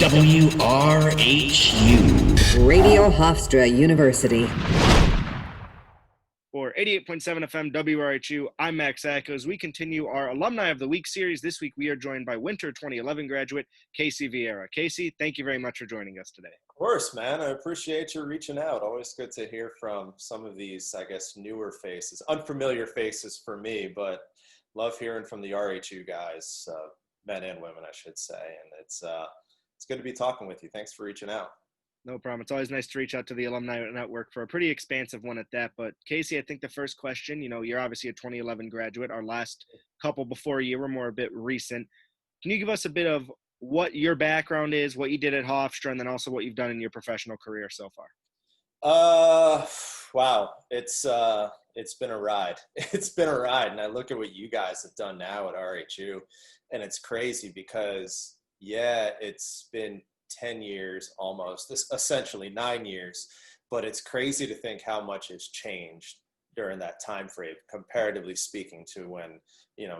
WRHU. Radio Hofstra University. For 88.7 FM WRHU, I'm Max Acko. As we continue our Alumni of the Week series, this week we are joined by Winter 2011 graduate Casey Viera. Casey, thank you very much for joining us today. Of course, man. I appreciate you reaching out. Always good to hear from some of these, I guess, newer faces, unfamiliar faces for me, but love hearing from the RHU guys, men and women, I should say. And it's good to be talking with you. Thanks for reaching out. No problem. It's always nice to reach out to the Alumni Network for a pretty expansive one at that. But Casey, I think the first question, you're obviously a 2011 graduate. Our last couple before you were more a bit recent. Can you give us a bit of what your background is, what you did at Hofstra, and then also what you've done in your professional career so far? Wow. It's been a ride. It's been a ride. And I look at what you guys have done now at RHU, and it's crazy because, it's been 10 years almost, essentially 9 years, but it's crazy to think how much has changed during that time frame, comparatively speaking, to when,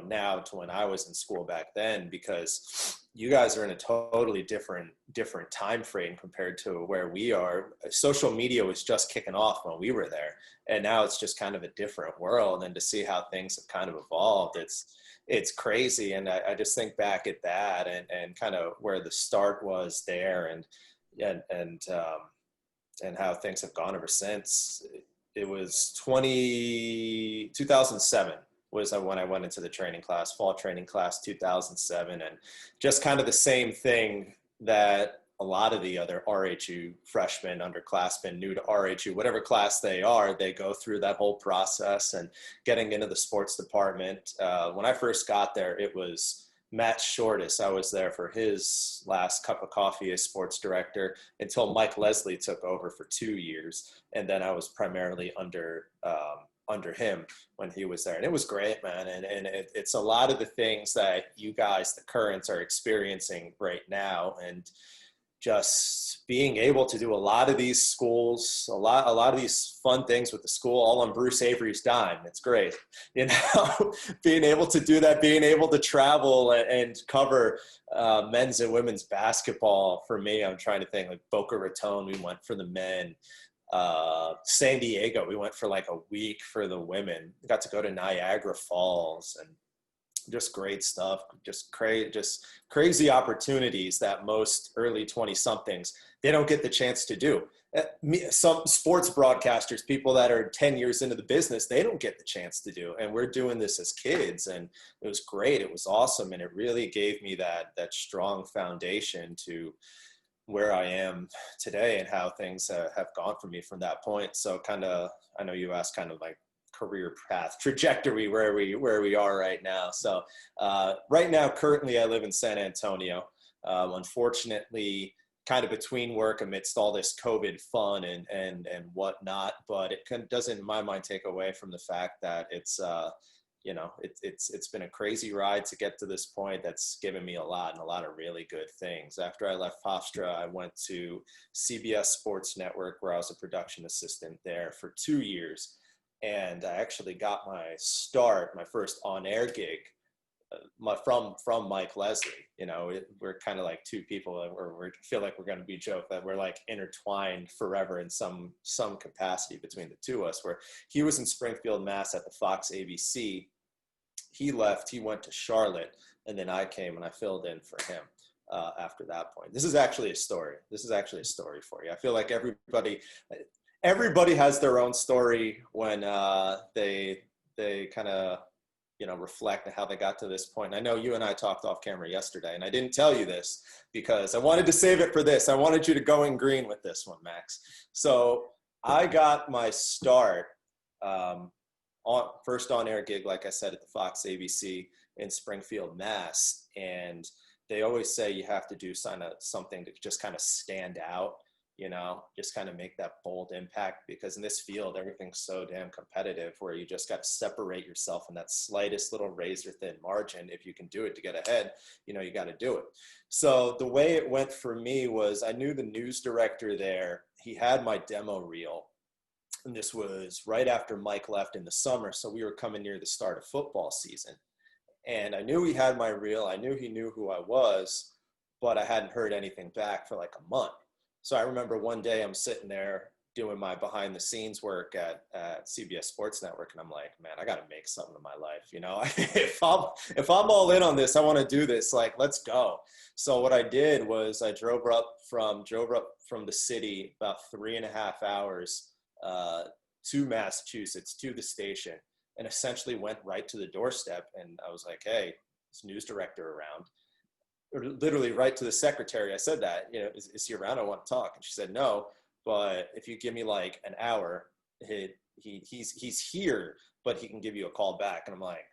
now to when I was in school back then, because you guys are in a totally different time frame compared to where we are. Social media was just kicking off when we were there, and now it's just kind of a different world. And to see how things have kind of evolved, it's crazy. And I just think back at that and kind of where the start was there and how things have gone ever since. It was 2007 was when I went into the training class, fall training class, 2007. And just kind of the same thing that a lot of the other RHU freshmen, underclassmen, new to RHU, whatever class they are, they go through that whole process and getting into the sports department. When I first got there, it was Matt Shortis. I was there for his last cup of coffee as sports director until Mike Leslie took over for 2 years. And then I was primarily under him when he was there. And it was great, man. And it's a lot of the things that you guys, the currents, are experiencing right now. And just being able to do a lot of these schools, a lot of these fun things with the school, all on Bruce Avery's dime. It's great. Being able to do that, being able to travel and cover men's and women's basketball. For me, I'm trying to think, like Boca Raton, we went for the men. San Diego, we went for like a week for the women. We got to go to Niagara Falls, and just great stuff, just crazy opportunities that most early 20-somethings, they don't get the chance to do. Some sports broadcasters, people that are 10 years into the business, they don't get the chance to do. And we're doing this as kids, and it was great. It was awesome. And it really gave me that strong foundation to where I am today and how things have gone for me from that point. So kind of, I know you asked kind of like career path trajectory where we are right now. So right now, currently I live in San Antonio. Unfortunately, kind of between work amidst all this COVID fun and whatnot, but it doesn't, in my mind, take away from the fact that it's been a crazy ride to get to this point. That's given me a lot of really good things. After I left Hofstra, I went to CBS Sports Network, where I was a production assistant there for 2 years. And I actually got my start, my first on-air gig from Mike Leslie. We're kind of like two people that we feel like we're going to be joked that we're like intertwined forever in some capacity between the two of us, where he was in Springfield, Mass at the Fox ABC. He left, he went to Charlotte, and then I came and I filled in for him after that point. This is actually a story. For you. I feel like everybody has their own story when they kind of reflect on how they got to this point. And I know you and I talked off camera yesterday, and I didn't tell you this because I wanted to save it for this. I wanted you to go in green with this one, Max. So I got my start first on-air gig, like I said, at the Fox ABC in Springfield, Mass. And they always say you have to do something to just kind of stand out, just kind of make that bold impact, because in this field, everything's so damn competitive where you just got to separate yourself in that slightest little razor thin margin. If you can do it to get ahead, you got to do it. So the way it went for me was I knew the news director there. He had my demo reel. And this was right after Mike left in the summer. So we were coming near the start of football season. And I knew he had my reel. I knew he knew who I was. but I hadn't heard anything back for like a month. So I remember one day I'm sitting there doing my behind the scenes work at CBS Sports Network. And I'm like, man, I got to make something of my life. You know, if I'm all in on this, I want to do this, like, let's go. So what I did was I drove up from the city about 3.5 hours to Massachusetts, to the station, and essentially went right to the doorstep. And I was like, hey, this news director around? Or literally right to the secretary. I said that, you know, is he around? I want to talk. And she said, no, but if you give me like an hour, he's here, but he can give you a call back. And I'm like,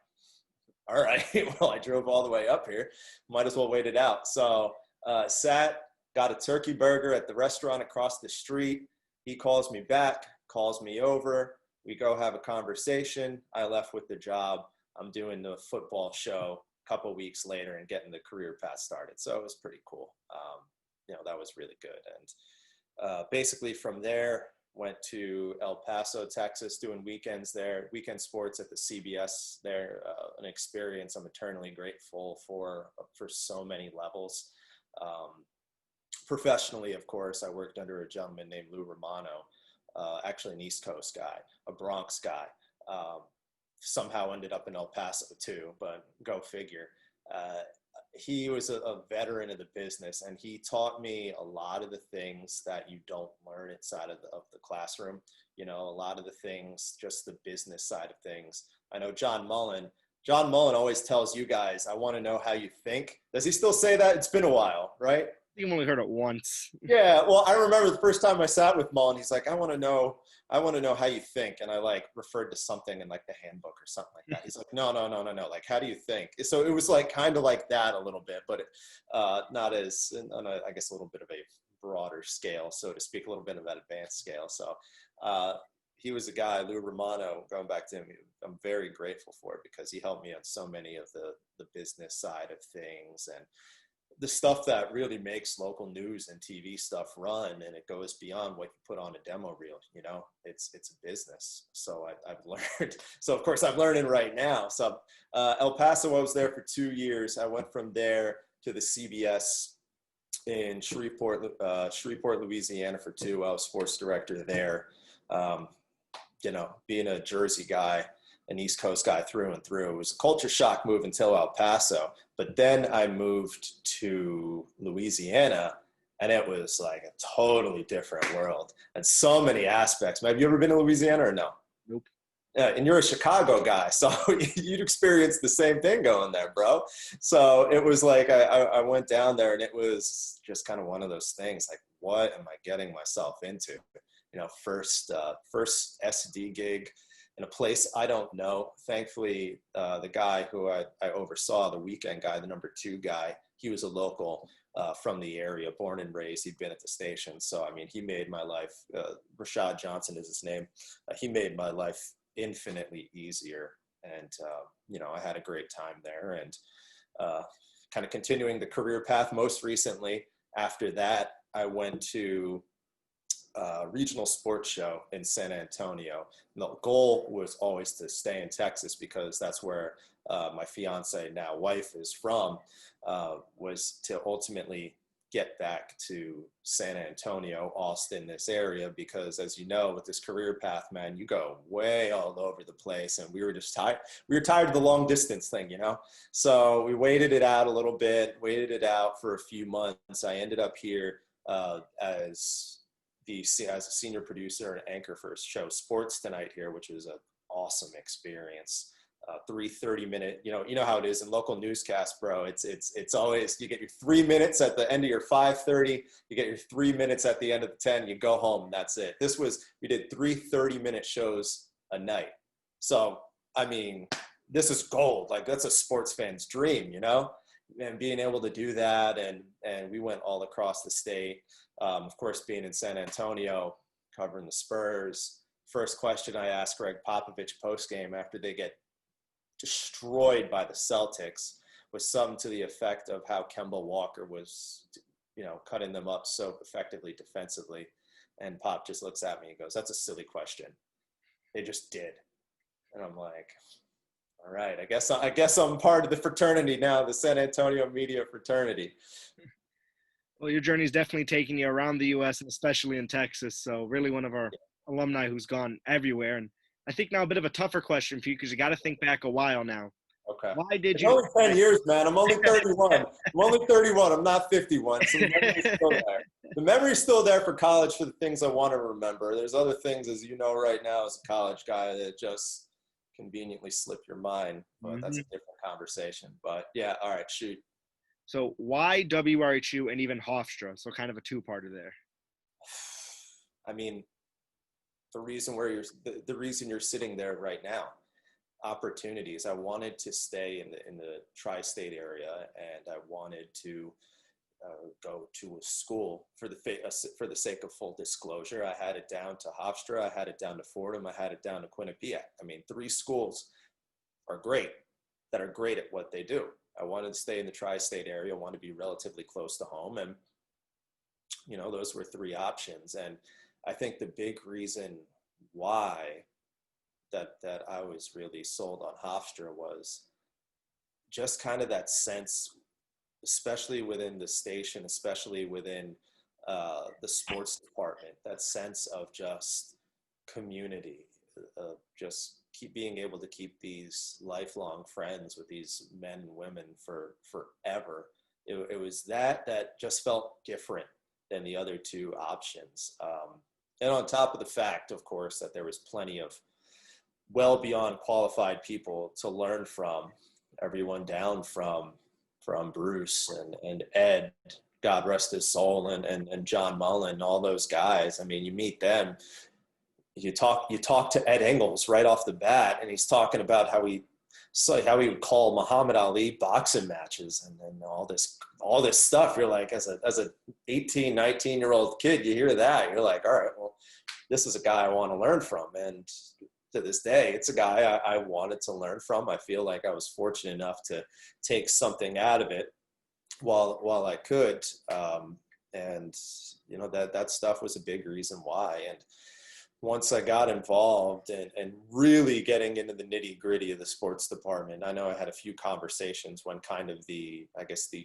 all right, well, I drove all the way up here. Might as well wait it out. So got a turkey burger at the restaurant across the street. He calls me back, calls me over. We go have a conversation. I left with the job. I'm doing the football show a couple weeks later and getting the career path started. So it was pretty cool. You know, that was really good. And basically from there, went to El Paso, Texas, doing weekends there, weekend sports at the CBS there, an experience I'm eternally grateful for so many levels. Professionally, of course, I worked under a gentleman named Lou Romano, actually an East Coast guy, a Bronx guy, somehow ended up in El Paso too, but go figure. He was a veteran of the business, and he taught me a lot of the things that you don't learn inside of the classroom. You know, a lot of the things, just the business side of things. I know John Mullen always tells you guys, I want to know how you think. Does he still say that? It's been a while, right? I think I've only heard it once. Yeah, well, I remember the first time I sat with Mullen, he's like, I want to know how you think. And I like referred to something in like the handbook or something like that. He's like, no. Like, how do you think? So it was like kind of like that a little bit, but not as, on a, I guess, a little bit of a broader scale, so to speak, a little bit of that advanced scale. So he was a guy, Lou Romano, going back to him, I'm very grateful for it because he helped me on so many of the business side of things and the stuff that really makes local news and TV stuff run, and it goes beyond what you put on a demo reel. You know, it's a business. So I've learned. So of course I'm learning right now. So El Paso, I was there for 2 years. I went from there to the CBS in Shreveport, Louisiana for 2. I was sports director there. You know, being a Jersey guy, an East Coast guy through and through. It was a culture shock move until El Paso. But then I moved to Louisiana, and it was like a totally different world and so many aspects. Have you ever been to Louisiana or no? Nope. Yeah, and you're a Chicago guy, so you'd experience the same thing going there, bro. So it was like I went down there, and it was just kind of one of those things like, what am I getting myself into? You know, first SD gig in a place I don't know. Thankfully, the guy who I oversaw, the weekend guy, the number 2 guy, he was a local from the area, born and raised. He'd been at the station. So, I mean, he made my life, Rashad Johnson is his name. He made my life infinitely easier. And, you know, I had a great time there and kind of continuing the career path. Most recently, after that, I went to regional sports show in San Antonio. And the goal was always to stay in Texas because that's where my fiance, now wife, is from, was to ultimately get back to San Antonio, Austin, this area, because as you know, with this career path, man, you go way all over the place. And we were just tired. We were tired of the long distance thing, you know? So we waited it out a little bit, waited it out for a few months. I ended up here as a senior producer and anchor for a show, Sports Tonight, here, which was an awesome experience. 3 30-minute, you know how it is in local newscasts, bro. It's always, you get your 3 minutes at the end of your 5:30, you get your 3 minutes at the end of the 10, you go home, and that's it. We did 3 30-minute shows a night. So, I mean, this is gold. Like, that's a sports fan's dream, you know? And being able to do that, and we went all across the state. Of course, being in San Antonio, covering the Spurs. First question I asked Greg Popovich post-game after they get destroyed by the Celtics was something to the effect of how Kemba Walker was, you know, cutting them up so effectively defensively. And Pop just looks at me and goes, that's a silly question. They just did. And I'm like, all right, I guess I'm part of the fraternity now, the San Antonio media fraternity. Well, your journey's definitely taking you around the U.S. and especially in Texas. So really one of our alumni who's gone everywhere. And I think now a bit of a tougher question for you because you got to think back a while now. Okay. Why did It's you only 10 years, man. I'm only 31. I'm only 31. I'm not 51. So the memory's still there. The memory's still there for college for the things I want to remember. There's other things, as you know, right now as a college guy that just conveniently slip your mind. But that's a different conversation. But yeah, all right, shoot. So why WRHU and even Hofstra? So kind of a two-parter there. I mean, the reason you're sitting there right now, opportunities. I wanted to stay in the tri-state area, and I wanted to go to a school for the sake of full disclosure. I had it down to Hofstra, I had it down to Fordham, I had it down to Quinnipiac. I mean, 3 schools are great that are great at what they do. I wanted to stay in the tri-state area, I wanted to be relatively close to home, and those were 3 options. And I think the big reason why that I was really sold on Hofstra was just kind of that sense, especially within the station, especially within the sports department, that sense of just community, just being able to keep these lifelong friends with these men and women for forever. It was that just felt different than the other 2 options. And on top of the fact, of course, that there was plenty of well beyond qualified people to learn from, everyone down from Bruce and Ed, God rest his soul, and John Mullen, all those guys. I mean, you meet them, you talk to Ed Engels right off the bat, and he's talking about how he would call Muhammad Ali boxing matches and all this stuff. You're like, as a 18, 19-year-old kid, you hear that, you're like, all right, well, this is a guy I want to learn from. And to this day, it's a guy I wanted to learn from. I feel like I was fortunate enough to take something out of it while I could. And that stuff was a big reason why. And once I got involved and really getting into the nitty gritty of the sports department, I know I had a few conversations when kind of the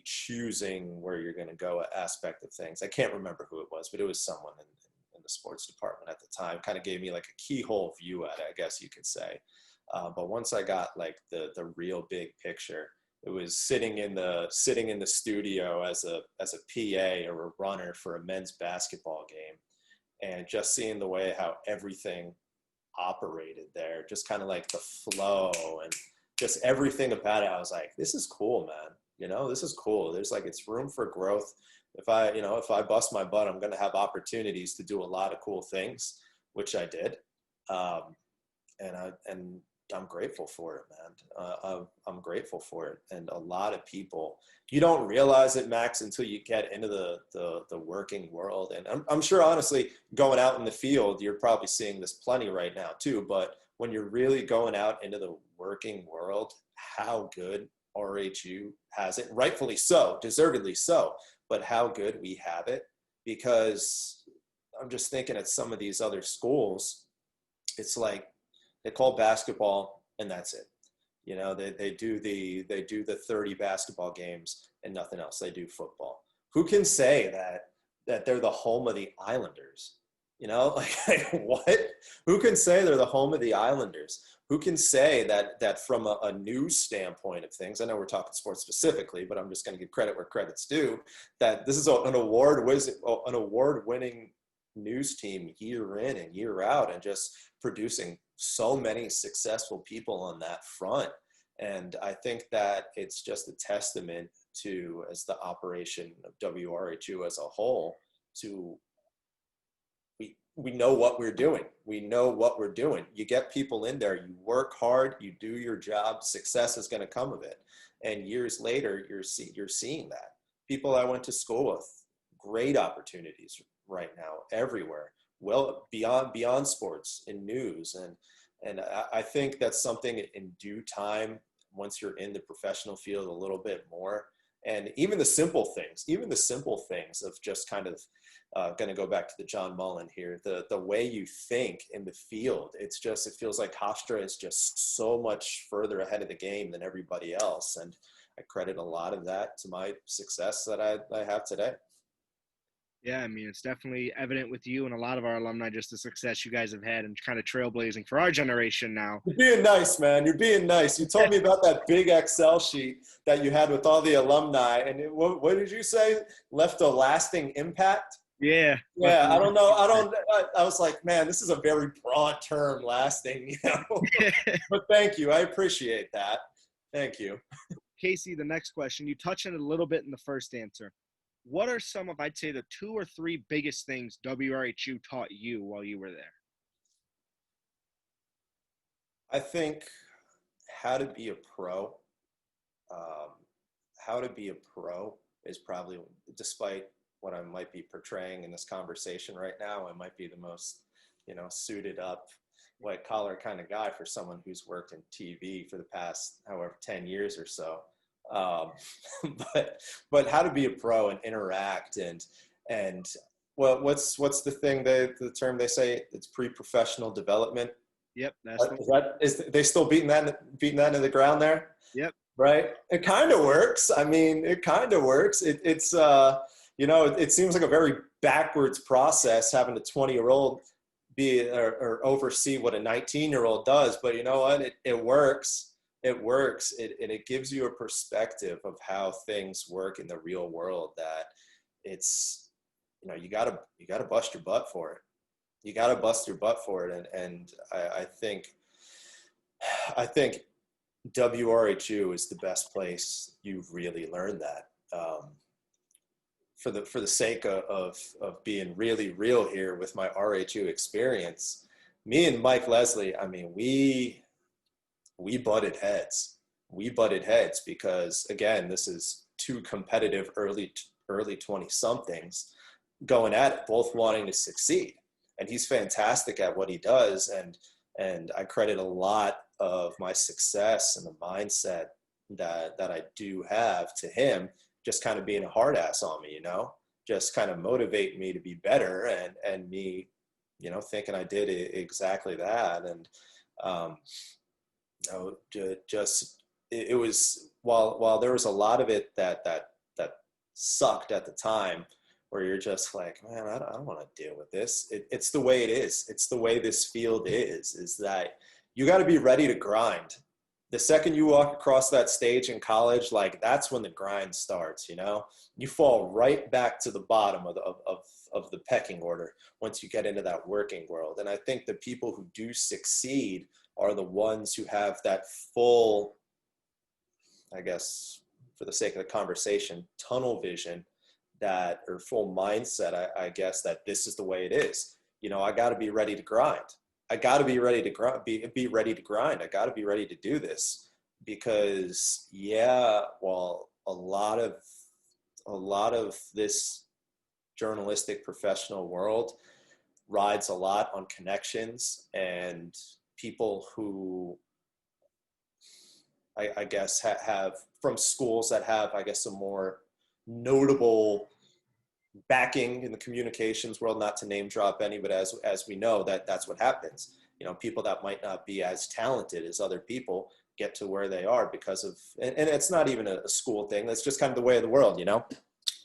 choosing where you're going to go aspect of things. I can't remember who it was, but it was someone in the sports department at the time, kind of gave me like a keyhole view at it, I guess you could say. But once I got like the real big picture, it was sitting in the studio as a PA or a runner for a men's basketball game, and just seeing the way how everything operated there, just kind of like the flow and just everything about it. I was like, this is cool, man. This is cool. There's like, it's room for growth. If I bust my butt, I'm going to have opportunities to do a lot of cool things, which I did. And I'm grateful for it, man. I'm grateful for it. And a lot of people, you don't realize it, Max, until you get into the working world. And I'm sure, honestly, going out in the field, you're probably seeing this plenty right now too. But when you're really going out into the working world, how good RHU has it, rightfully so, deservedly so, but how good we have it. Because I'm just thinking at some of these other schools, it's like they call basketball and that's it. They do the 30 basketball games and nothing else. They do football. Who can say that they're the home of the Islanders? Like what? Who can say they're the home of the Islanders? Who can say that from a news standpoint of things, I know we're talking sports specifically, but I'm just going to give credit where credit's due, that this is an award-winning news team year in and year out, and just producing so many successful people on that front. And I think that it's just a testament to, as the operation of WRHU as a whole, to we know what we're doing. We know what we're doing. You get people in there, you work hard, you do your job, success is going to come of it. And years later, you're seeing that. People I went to school with, great opportunities right now everywhere, well beyond sports, in news. And I think that's something in due time, once you're in the professional field a little bit more. And even the simple things of just kind of going to go back to the John Mullen here, the way you think in the field, it feels like Hofstra is just so much further ahead of the game than everybody else. And I credit a lot of that to my success that I have today. Yeah, I mean, it's definitely evident with you and a lot of our alumni, just the success you guys have had and kind of trailblazing for our generation now. You're being nice, man. You're being nice. You told me about that big Excel sheet that you had with all the alumni. And what did you say? Left a lasting impact? Yeah. Yeah, I don't know. I was like, man, this is a very broad term, lasting, you know. But thank you. I appreciate that. Thank you. Casey, the next question, you touched on it a little bit in the first answer. What are some of, I'd say, the 2 or 3 biggest things WRHU taught you while you were there? I think how to be a pro. Um, how to be a pro is probably, despite what I might be portraying in this conversation right now, I might be the most, suited up, white collar kind of guy for someone who's worked in TV for the past, however, 10 years or so. Um, but how to be a pro and interact and well, what's the thing, the term they say, it's pre-professional development. Yep. That's Is they still beating that into the ground there? Yep. Right. It kind of works. I mean, it kind of works. It's it seems like a very backwards process having a 20-year-old be or oversee what a 19-year-old does. But you know what? It works. It works. It gives you a perspective of how things work in the real world, that it's, you gotta bust your butt for it. You gotta bust your butt for it. And I think WRHU is the best place you've really learned that. For the sake of being really real here with my RHU experience, me and Mike Leslie, I mean, we butted heads. We butted heads because, again, this is 2 competitive early 20-somethings going at it, both wanting to succeed. And he's fantastic at what he does. And I credit a lot of my success and the mindset that I do have to him, just kind of being a hard ass on me, just kind of motivate me to be better, and me, thinking I did exactly that. And, it was, while there was a lot of it that sucked at the time, where you're just like, man, I don't want to deal with this. It's the way it is. It's the way this field is that you got to be ready to grind. The second you walk across that stage in college, like, that's when the grind starts, you fall right back to the bottom of the pecking order once you get into that working world. And I think the people who do succeed are the ones who have that full, I guess, for the sake of the conversation, tunnel vision, that, or full mindset, I guess, that this is the way it is. I got to be ready to grind. I got to be ready to be ready to grind. I got to be ready to do this because, well, a lot of this journalistic professional world rides a lot on connections and people who I guess have from schools that have, I guess, a more notable backing in the communications world, not to name drop any, but as we know, that's what happens. People that might not be as talented as other people get to where they are because of, and it's not even a school thing. That's just kind of the way of the world,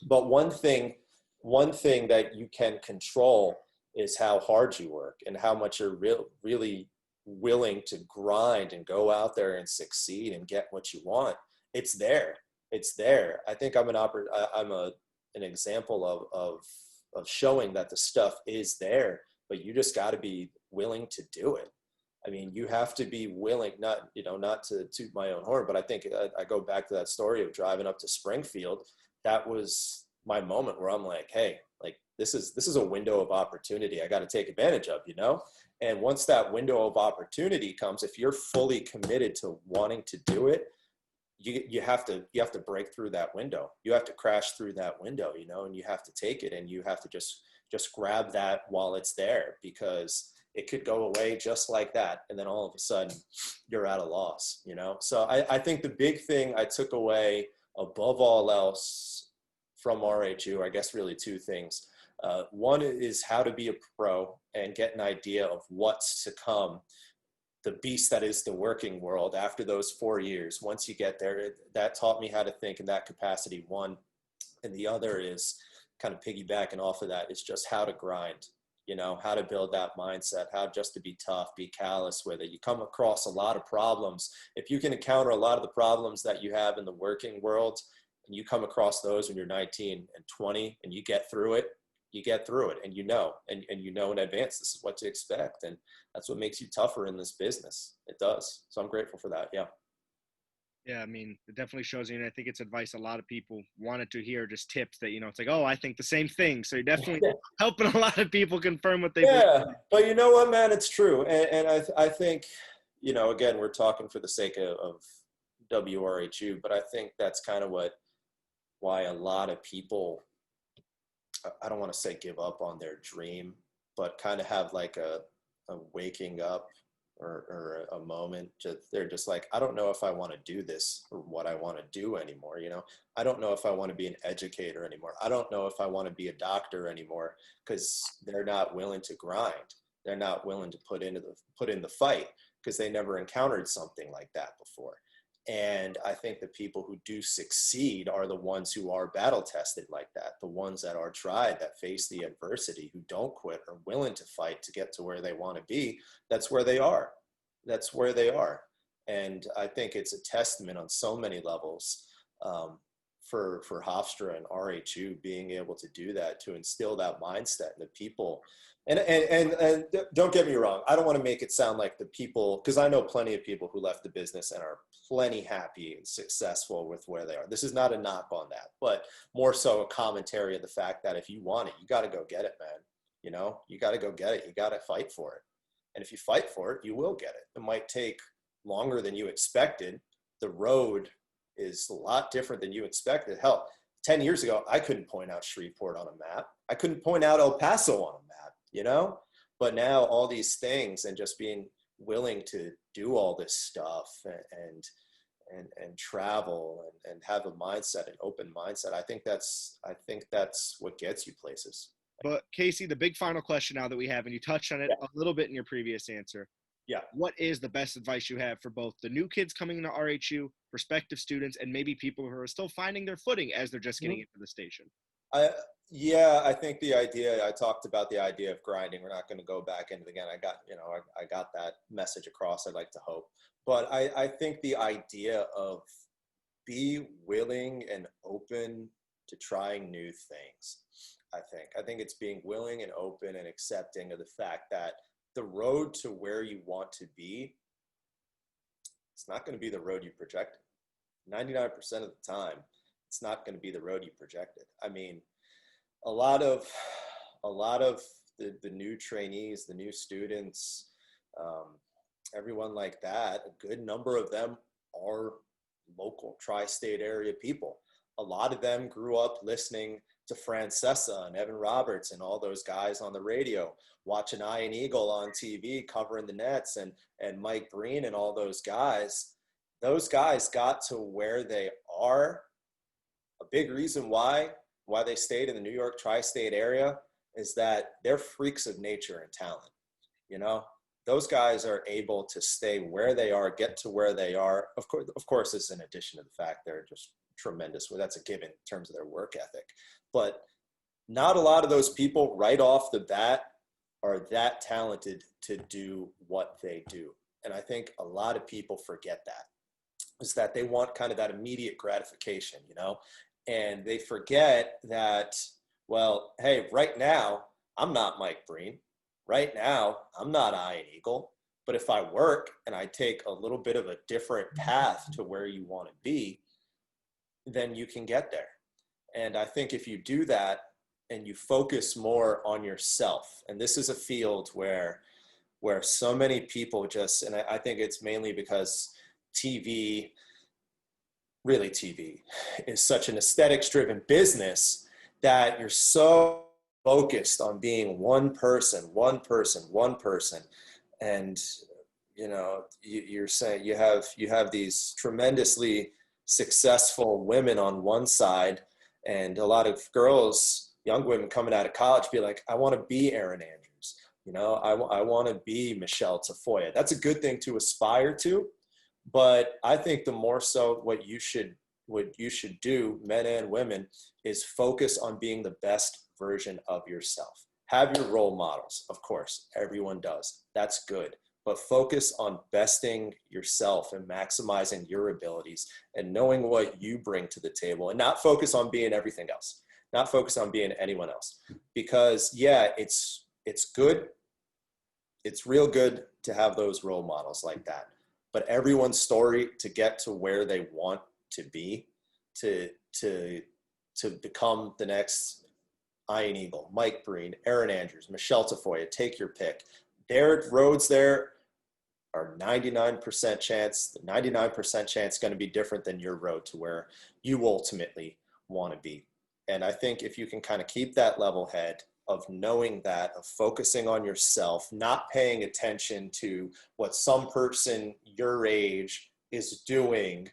But one thing that you can control is how hard you work and how much you're really willing to grind and go out there and succeed and get what you want. It's there. I think I'm an example of showing that the stuff is there, but you just got to be willing to do it. I mean, you have to be willing, not to toot my own horn, but I think I go back to that story of driving up to Springfield. That was my moment where I'm like, hey, like, this is a window of opportunity I got to take advantage of, And once that window of opportunity comes, if you're fully committed to wanting to do it, you have to break through that window. You have to crash through that window, and you have to take it, and you have to just grab that while it's there, because it could go away just like that. And then all of a sudden you're at a loss, So I think the big thing I took away above all else from RHU, I guess really 2 things. One is how to be a pro and get an idea of what's to come, the beast that is the working world after those 4 years. Once you get there, that taught me how to think in that capacity, one. And the other is kind of piggybacking off of that is just how to grind, you know, how to build that mindset, how just to be tough, be callous with it. You come across a lot of problems. If you can encounter a lot of the problems that you have in the working world, and you come across those when you're 19 and 20 and you get through it, you get through it, and you know in advance this is what to expect. And that's what makes you tougher in this business. It does. So I'm grateful for that. Yeah. Yeah, I mean, it definitely shows you, and I think it's advice a lot of people wanted to hear, just tips that, you know, it's like, oh, I think the same thing. So you're definitely helping a lot of people confirm what they believe. Yeah, but you know what, man, it's true. And I think, you know, again, we're talking for the sake of WRHU, but I think that's kind of why a lot of people, I don't want to say give up on their dream, but kind of have like a waking up or a moment. They're just like, I don't know if I want to do this or what I want to do anymore. You know, I don't know if I want to be an educator anymore. I don't know if I want to be a doctor anymore, because they're not willing to grind. They're not willing to put in the fight, because they never encountered something like that before. And I think the people who do succeed are the ones who are battle tested like that, the ones that are tried, that face the adversity, who don't quit, are willing to fight to get to where they want to be. That's where they are. That's where they are. And I think it's a testament on so many levels for Hofstra and RHU being able to do that, to instill that mindset in the people. And don't get me wrong, I don't want to make it sound like the people, because I know plenty of people who left the business and are plenty happy and successful with where they are. This is not a knock on that, but more so a commentary of the fact that if you want it, you got to go get it, man. You know, you got to go get it. You got to fight for it. And if you fight for it, you will get it. It might take longer than you expected. The road is a lot different than you expected. Hell, 10 years ago, I couldn't point out Shreveport on a map. I couldn't point out El Paso on a map, you know? But now all these things, and just being willing to do all this stuff and travel and have a mindset, an open mindset, I think that's what gets you places. But Casey, the big final question now that we have, and you touched on it a little bit in your previous answer. Yeah. What is the best advice you have for both the new kids coming into RHU, prospective students, and maybe people who are still finding their footing as they're just getting into the station? I think the idea, I talked about the idea of grinding. We're not going to go back into it again. I got that message across, I'd like to hope. But I think the idea of be willing and open to trying new things. I think it's being willing and open and accepting of the fact that the road to where you want to be, it's not going to be the road you projected. 99% of the time, it's not going to be the road you projected. I mean, a lot of the new trainees, the new students, everyone like that, a good number of them are local tri-state area people. A lot of them grew up listening to Francesa and Evan Roberts and all those guys on the radio, watching Iron Eagle on TV, covering the Nets, and Mike Breen and all those guys. Those guys got to where they are. A big reason why they stayed in the New York tri-state area is that they're freaks of nature and talent. You know, those guys are able to stay where they are, get to where they are. Of course, this is in addition to the fact they're just tremendous. Well, that's a given in terms of their work ethic. But not a lot of those people right off the bat are that talented to do what they do. And I think a lot of people forget that, is that they want kind of that immediate gratification, you know, and they forget that, well, hey, right now, I'm not Mike Breen. Right now, I'm not Iron Eagle. But if I work and I take a little bit of a different path to where you want to be, then you can get there. And I think if you do that and you focus more on yourself, and this is a field where so many people just, and I think it's mainly because TV is such an aesthetics-driven business that you're so focused on being one person. And, you know, you're saying you have these tremendously successful women on one side, and a lot of girls, young women coming out of college, be like, I want to be Erin Andrews. You know, I want to be Michelle Tafoya. That's a good thing to aspire to. But I think the more so what you should what you should do, men and women, is focus on being the best version of yourself. Have your role models, of course, everyone does. That's good. But focus on besting yourself and maximizing your abilities and knowing what you bring to the table, and not focus on being everything else, not focus on being anyone else. Because yeah, it's good. It's real good to have those role models like that. But everyone's story to get to where they want to be, to become the next Ian Eagle, Mike Breen, Aaron Andrews, Michelle Tafoya, take your pick. Their roads there are 99% chance, the 99% chance going to be different than your road to where you ultimately want to be. And I think if you can kind of keep that level head of knowing that, of focusing on yourself, not paying attention to what some person your age is doing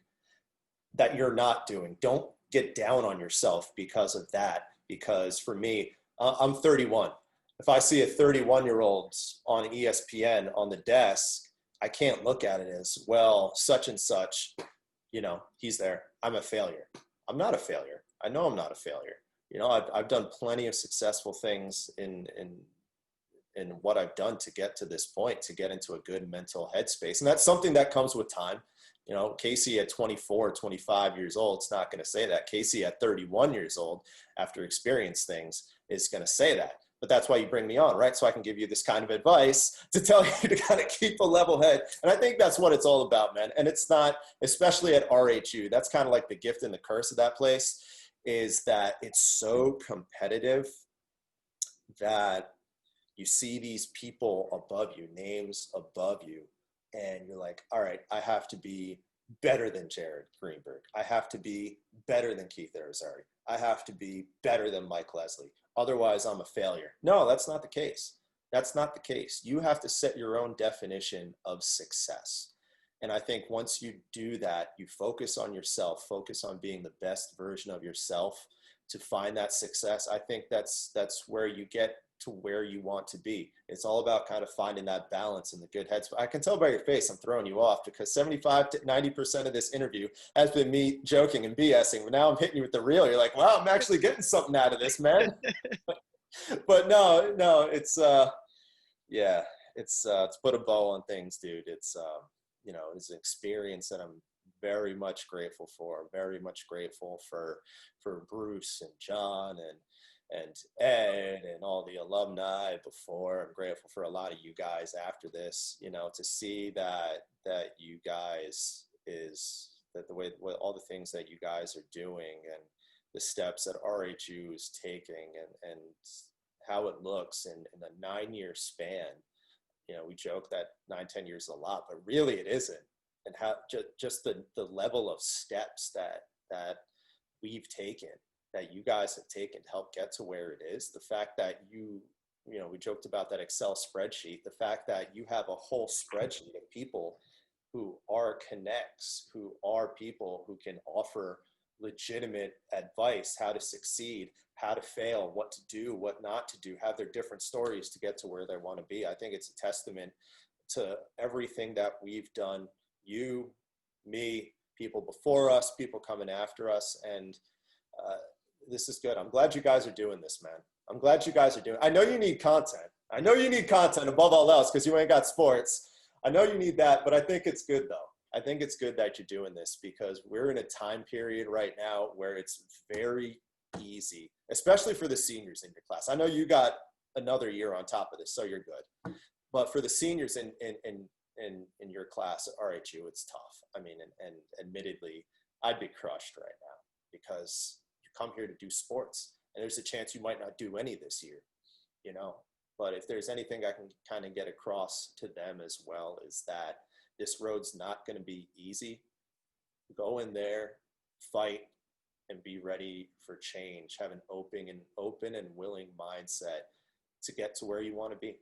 that you're not doing. Don't get down on yourself because of that. Because for me, I'm 31. If I see a 31-year-old on ESPN on the desk, I can't look at it as, well, such and such, you know, he's there. I'm a failure. I'm not a failure. I know I'm not a failure. You know, I've done plenty of successful things in what I've done to get to this point, to get into a good mental headspace. And that's something that comes with time. You know, Casey at 24, 25 years old, it's not going to say that. Casey at 31 years old, after experience things, is going to say that. But that's why you bring me on, right? So I can give you this kind of advice to tell you to kind of keep a level head. And I think that's what it's all about, man. And it's not, especially at RHU, that's kind of like the gift and the curse of that place, is that it's so competitive that you see these people above you, names above you, and you're like, all right, I have to be better than Jared Greenberg. I have to be better than Keith Arizari. I have to be better than Mike Leslie. Otherwise, I'm a failure. No, that's not the case. That's not the case. You have to set your own definition of success. And I think once you do that, you focus on yourself, focus on being the best version of yourself to find that success. I think that's where you get to where you want to be. It's all about kind of finding that balance in the good heads. I can tell by your face I'm throwing you off, because 75 to 90% of this interview has been me joking and BSing, but now I'm hitting you with the real. You're like, wow, I'm actually getting something out of this, man. But no, it's yeah, it's put a bow on things, dude. It's you know, it's an experience that I'm very much grateful for. Very much grateful for Bruce and John and Ed and all the alumni before. I'm grateful for a lot of you guys after this, you know, to see that you guys that the way all the things that you guys are doing and the steps that RHU is taking and how it looks in a 9-year span. You know, we joke that 9-10 years is a lot, but really it isn't. And how just the level of steps that we've taken, that you guys have taken to help get to where it is. The fact that you know, we joked about that Excel spreadsheet, the fact that you have a whole spreadsheet of people who are connects, who are people who can offer legitimate advice, how to succeed, how to fail, what to do, what not to do, have their different stories to get to where they want to be. I think it's a testament to everything that we've done, you, me, people before us, people coming after us. And this is good. I'm glad you guys are doing this, man. I'm glad you guys are doing it. I know you need content. I know you need content above all else, because you ain't got sports. I know you need that, but I think it's good though. I think it's good that you're doing this, because we're in a time period right now where it's very easy, especially for the seniors in your class. I know you got another year on top of this, so you're good. But for the seniors in your class at RHU, it's tough. I mean, and admittedly, I'd be crushed right now, because you come here to do sports, and there's a chance you might not do any this year, you know. But if there's anything I can kind of get across to them as well, is that this road's not going to be easy. Go in there, fight, and be ready for change. Have an open and willing mindset to get to where you want to be.